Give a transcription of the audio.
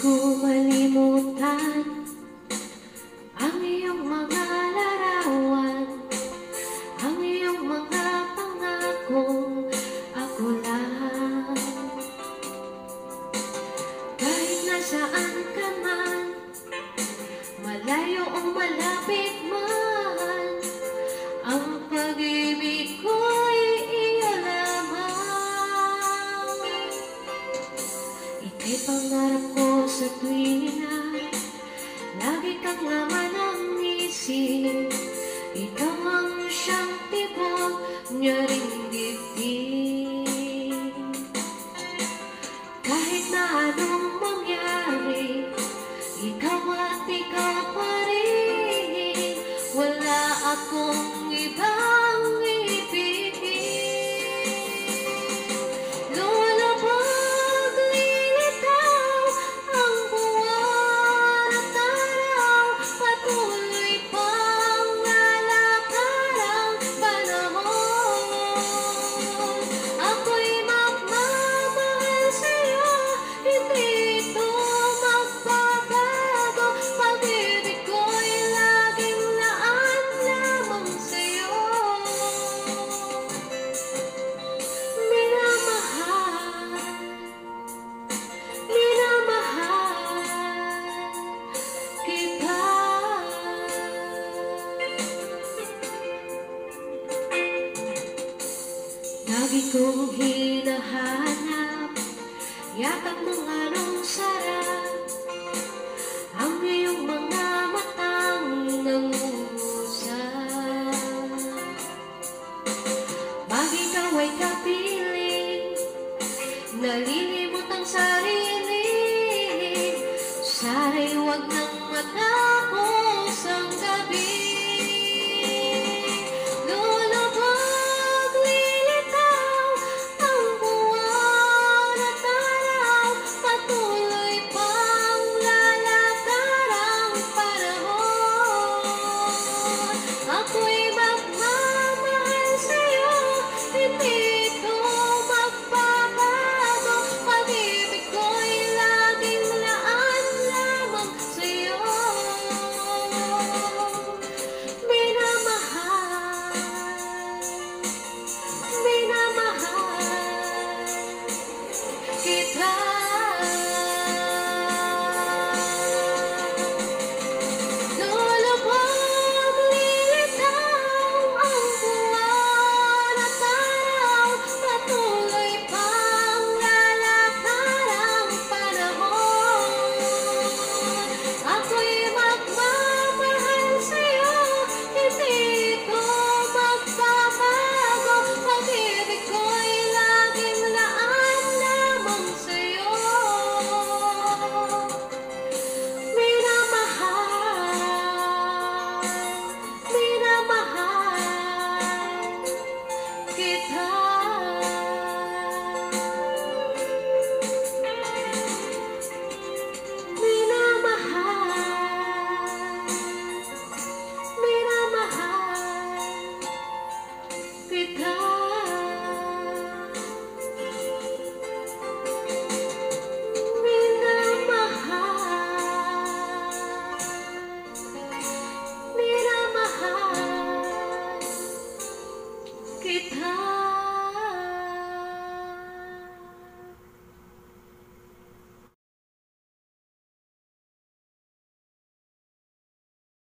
ko malimutan ang iyong mga larawan, ang iyong mga pangakong ako lang. Kahit nasaan ka man, malayo o malapit man, ang pag-ibig ko'y iyo lamang. Ika'y pangarap ko sa tuwing na lagi kang laman ng isip. Ikaw ang siyang tibok niya ring dibdib. Kahit na anong mangyari, ikaw at ikaw pa rin. Wala akong ibang ibigin. Luwalabog, lilitaw ang buwan at araw, patuloy pang lalakad ang panahon. Ako'y magmamahal sa'yo, hindi ito magbabago. Pag-ibig ko'y laging laan lamang sa'yo. Minamahal, minamahal kita. Lagi kong hinahanap yakap mong anong sarap.